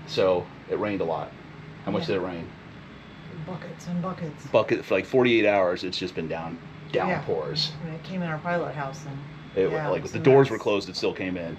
So it rained a lot. How much did it rain? Buckets and buckets. Bucket for like 48 hours. It's just been downpours. When it came in our pilot house, and Like the doors were closed, it still came in.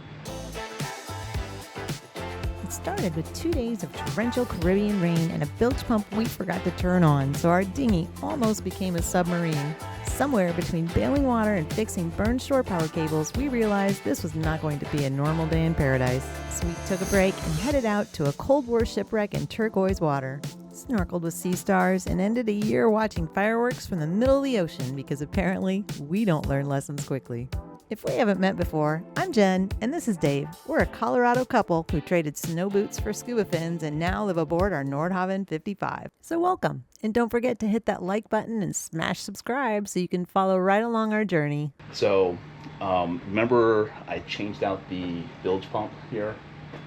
It started with 2 days of torrential Caribbean rain and a bilge pump we forgot to turn on, so our dinghy almost became a submarine. Somewhere between bailing water and fixing burned shore power cables, we realized this was not going to be a normal day in paradise. So we took a break and headed out to a Cold War shipwreck in turquoise water. Snorkeled with sea stars and ended a year watching fireworks from the middle of the ocean because apparently we don't learn lessons quickly. If we haven't met before, I'm Jen, and this is Dave. We're a Colorado couple who traded snow boots for scuba fins and now live aboard our Nordhavn 55. So welcome, and don't forget to hit that like button and smash subscribe so you can follow right along our journey. So, remember I changed out the bilge pump here?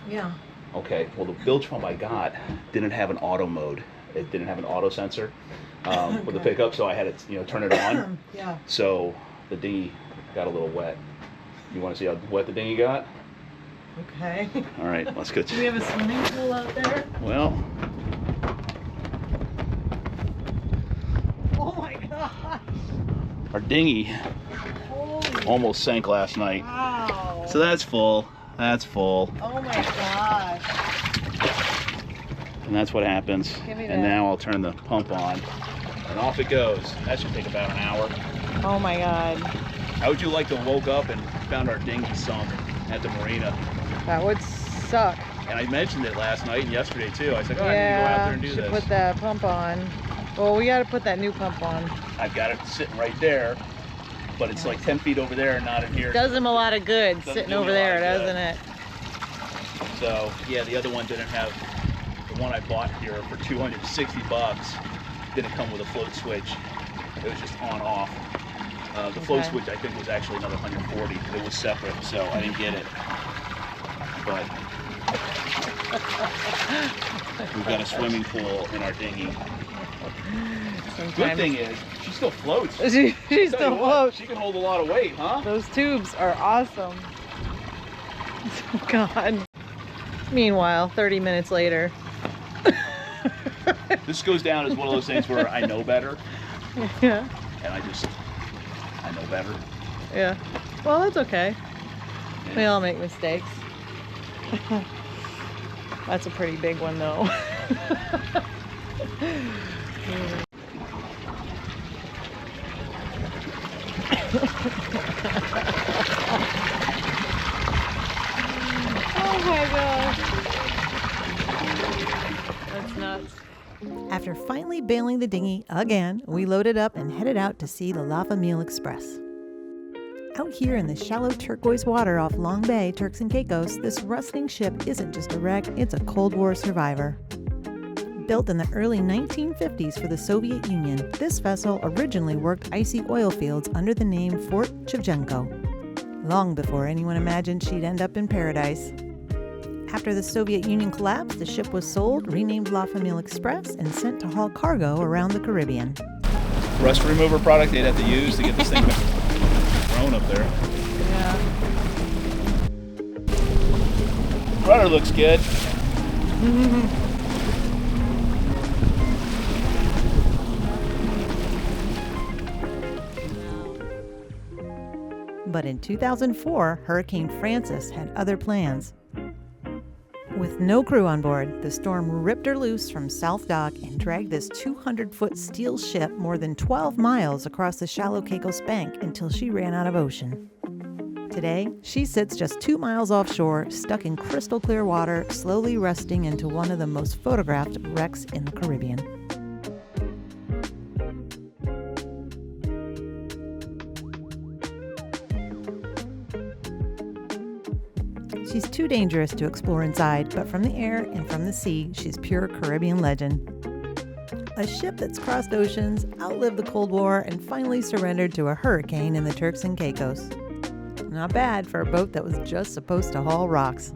Yeah. Okay, well the bilge pump I got didn't have an auto mode. It didn't have an auto sensor with the pickup, so I had to turn it on. Yeah. So the dinghy got a little wet. You want to see how wet the dinghy got? Okay. All right, let's go. Do we have a swimming pool out there? Well. Oh my gosh. Our dinghy almost sank last night. Wow. So that's full. That's full. Oh my gosh. And that's what happens. Give me And that. now I'll turn the pump on. And off it goes. That should take about an hour. Oh my god. How would you like to woke up and found our dinghy sunk at the Marina? That would suck. And I mentioned it last night and yesterday too. I said, oh, I need to go out there and do should this. put that pump on. Well, we got to put that new pump on. I've got it sitting right there, but it's like 10 feet over there and not in here. Does him a lot of good Doesn't sitting do me over a there, lot of doesn't it? So yeah, the other one didn't have, the one I bought here for 260 bucks didn't come with a float switch. It was just on off. The float switch I think was actually another 140. It was separate, so I didn't get it. But we've got a swimming pool in our dinghy. Good thing is, she still floats. She still floats. She can hold a lot of weight, huh? Those tubes are awesome. Oh God. Meanwhile, 30 minutes later. This goes down as one of those things where I know better. Yeah. And I know better. Yeah. Well, that's okay. We all make mistakes. That's a pretty big one, though. Oh my gosh. That's nuts. After finally bailing the dinghy again, we loaded up and headed out to see the Famille Express. Out here in the shallow turquoise water off Long Bay, Turks and Caicos, this rustling ship isn't just a wreck, it's a Cold War survivor. Built in the early 1950s for the Soviet Union, this vessel originally worked icy oil fields under the name Fort Shevchenko, long before anyone imagined she'd end up in paradise. After the Soviet Union collapsed, the ship was sold, renamed Famille Express, and sent to haul cargo around the Caribbean. Rust remover product they'd have to use to get this thing thrown up there. Yeah. Rudder looks good. But in 2004, Hurricane Francis had other plans. With no crew on board, the storm ripped her loose from South Dock and dragged this 200-foot steel ship more than 12 miles across the shallow Caicos bank until she ran out of ocean. Today, she sits just 2 miles offshore, stuck in crystal clear water, slowly rusting into one of the most photographed wrecks in the Caribbean. She's too dangerous to explore inside, but from the air and from the sea, she's pure Caribbean legend. A ship that's crossed oceans, outlived the Cold War, and finally surrendered to a hurricane in the Turks and Caicos. Not bad for a boat that was just supposed to haul rocks.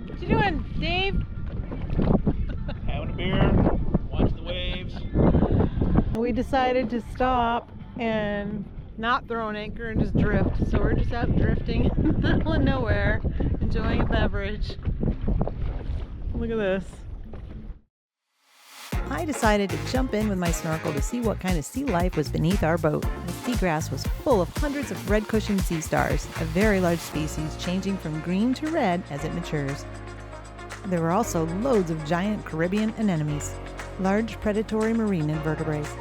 What you doing, Dave? Having a beer, watching the waves. We decided to stop and not throw an anchor and just drift. So we're just out drifting in the middle of nowhere. enjoying a beverage. Look at this. I decided to jump in with my snorkel to see what kind of sea life was beneath our boat. The seagrass was full of hundreds of red cushion sea stars, a very large species changing from green to red as it matures. There were also loads of giant Caribbean anemones, large predatory marine invertebrates.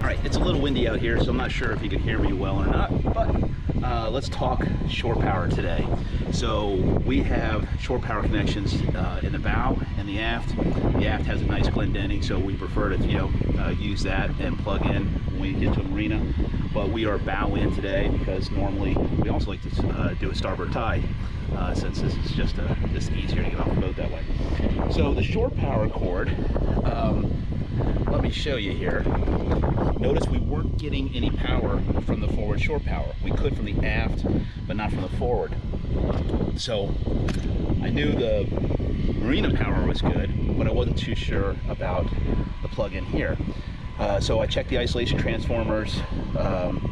All right, it's a little windy out here, so I'm not sure if you can hear me well or not, but let's talk shore power today. So we have shore power connections in the bow and the aft. The aft has a nice Glendinning, so we prefer to use that and plug in when we get to a marina. But we are bow in today because normally we also like to do a starboard tie, since this is just easier to get off the boat that way. So the shore power cord, let me show you here. Notice we weren't getting any power from the forward shore power. We could from the aft, but not from the forward. So I knew the Marina power was good, but I wasn't too sure about the plug-in here. So I checked the isolation transformers.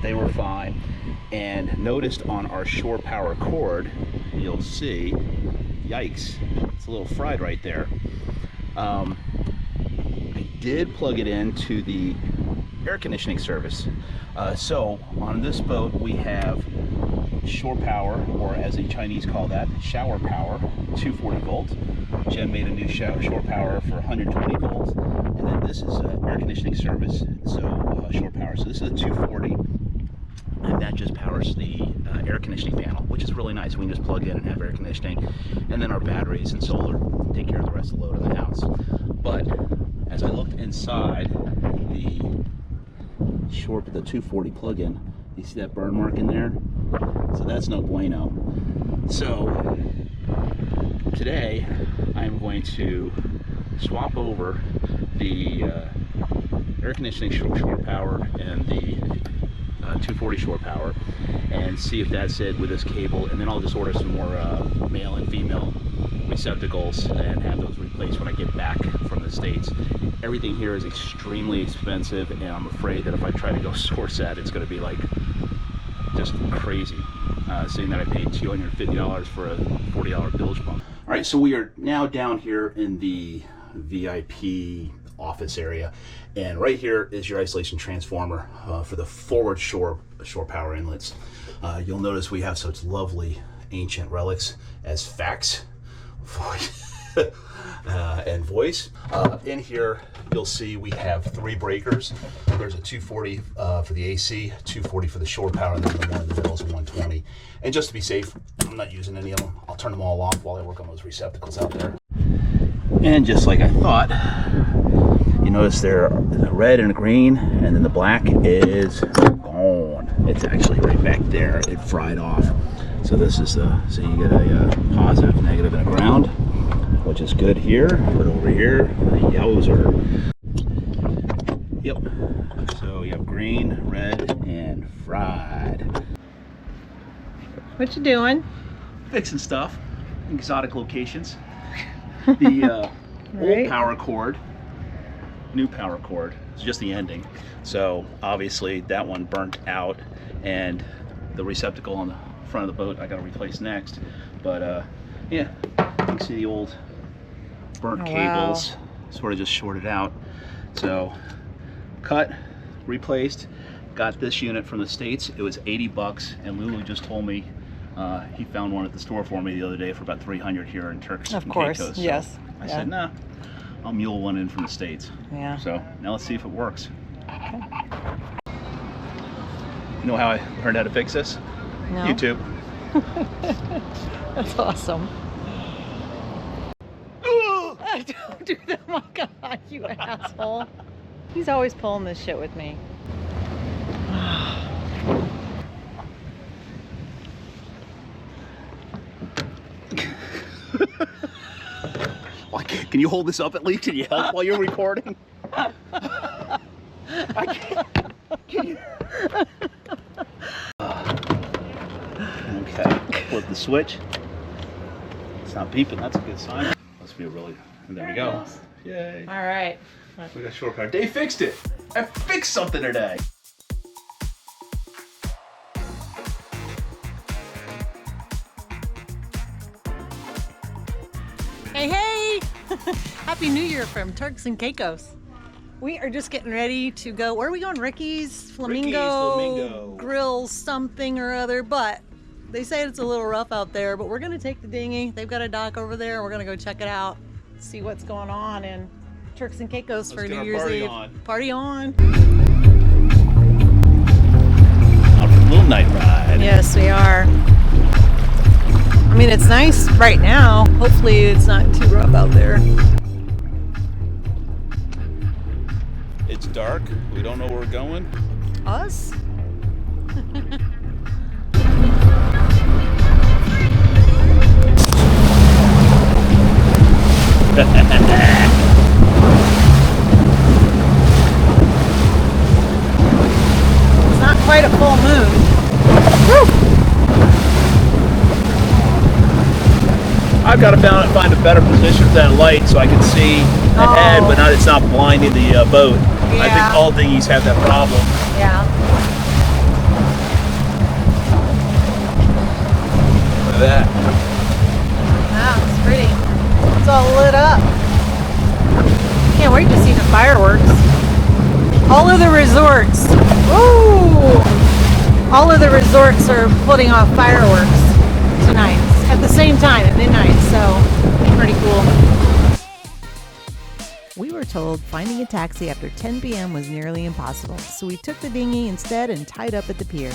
They were fine. And noticed on our shore power cord, you'll see, yikes, it's a little fried right there. I did plug it into the air conditioning service. So on this boat we have shore power, or as the Chinese call that, shower power, 240 volts. Jen made a new shore power for 120 volts, and then this is air conditioning service, so shore power. So this is a 240, and that just powers the air conditioning panel, which is really nice. We can just plug in and have air conditioning, and then our batteries and solar take care of the rest of the load in the house. But as I looked inside the 240 plug-in, you see that burn mark in there? So that's no bueno. So today I'm going to swap over the air conditioning shore power and the 240 shore power and see if that's it with this cable, and then I'll just order some more male and female receptacles and have those replaced when I get back from the States. Everything here is extremely expensive, and I'm afraid that if I try to go source that, it's going to be like just crazy, seeing that I paid $250 for a $40 bilge pump. All right, so we are now down here in the VIP office area, and right here is your isolation transformer for the forward shore power inlets. You'll notice we have such lovely ancient relics as fax, voice, and voice. In here you'll see we have 3 breakers. There's a 240 for the AC, 240 for the shore power, and then the one in the middle is a 120. And just to be safe, I'm not using any of them. I'll turn them all off while I work on those receptacles out there. And just like I thought, you notice they're red and green, and then the black is gone. It's actually right back there. It fried off. So this is so you get a positive, negative, and a ground, which is good here. But over here, the yellows are, yep. So you have green, red, and fried. What you doing? Fixing stuff, exotic locations. The old power cord, new power cord, it's just the ending. So obviously that one burnt out, and the receptacle on the front of the boat I got to replace next. But yeah, you can see the old burnt cables sort of just shorted out. So cut, replaced, got this unit from the States. It was 80 bucks, and Lulu just told me he found one at the store for me the other day for about 300 here in Turks and Caicos. Of course, yes. So I said, nah, I'll mule one in from the States. Yeah. So now let's see if it works. Okay. You know how I learned how to fix this? No. YouTube. That's awesome. Don't do that. Oh my God, you asshole. He's always pulling this shit with me. Can you hold this up at least? Can you help while you're recording? I can't. Can you? Okay, flip the switch. It's not beeping, that's a good sign. Must be a really, and there we go. Yay. All right. We got shore power. Dave fixed it. I fixed something today. Hey, hey! Happy New Year from Turks and Caicos. We are just getting ready to go. Where are we going? Ricky's Flamingo Grill something or other. But they say it's a little rough out there. But we're going to take the dinghy. They've got a dock over there. We're going to go check it out. See what's going on in Turks and Caicos for New Year's Eve. Party on! A little night ride. Yes, we are. I mean, it's nice right now. Hopefully it's not too rough out there. It's dark. We don't know where we're going. Us? It's not quite a full moon. Woo! I've got to find a better position for that light so I can see ahead, but it's not blinding the boat. Yeah. I think all dinghies have that problem. Yeah. Look at that. Wow, it's pretty. It's all lit up. Can't wait to see the fireworks. All of the resorts. Woo! All of the resorts are putting off fireworks tonight at the same time at midnight, so pretty cool. We were told finding a taxi after 10 p.m. was nearly impossible, so we took the dinghy instead and tied up at the pier.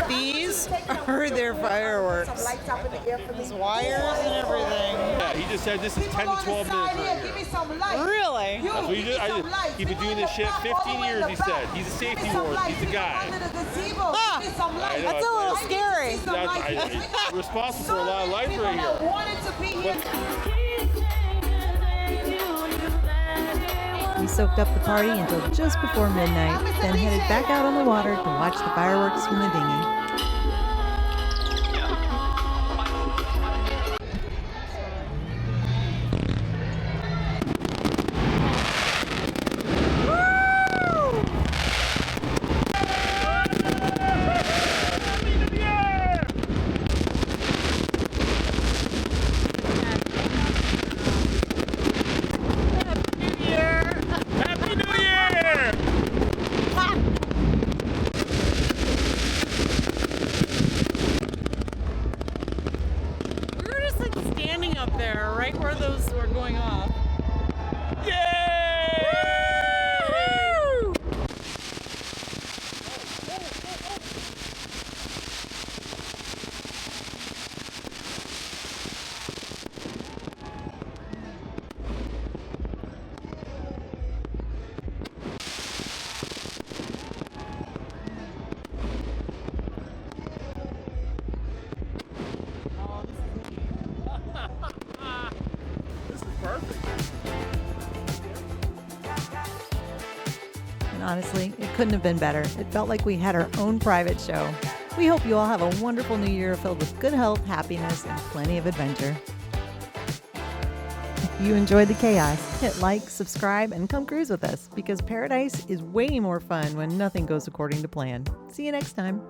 These are their fireworks. These wires and everything. Yeah, he just said this is 10 to 12 minutes right here. Really? That's what he did. He's been doing this shit 15 years, he said. He's a safety ward. He's the guy. Huh. That's a little scary. He's responsible for a lot of life right here. We soaked up the party until just before midnight, then headed back out on the water to watch the fireworks from the dinghy. There, right where those were going off. Yay! Woo! And honestly, it couldn't have been better. It felt like we had our own private show. We hope you all have a wonderful new year filled with good health, happiness, and plenty of adventure. If you enjoyed the chaos, hit like, subscribe, and come cruise with us because paradise is way more fun when nothing goes according to plan. See you next time.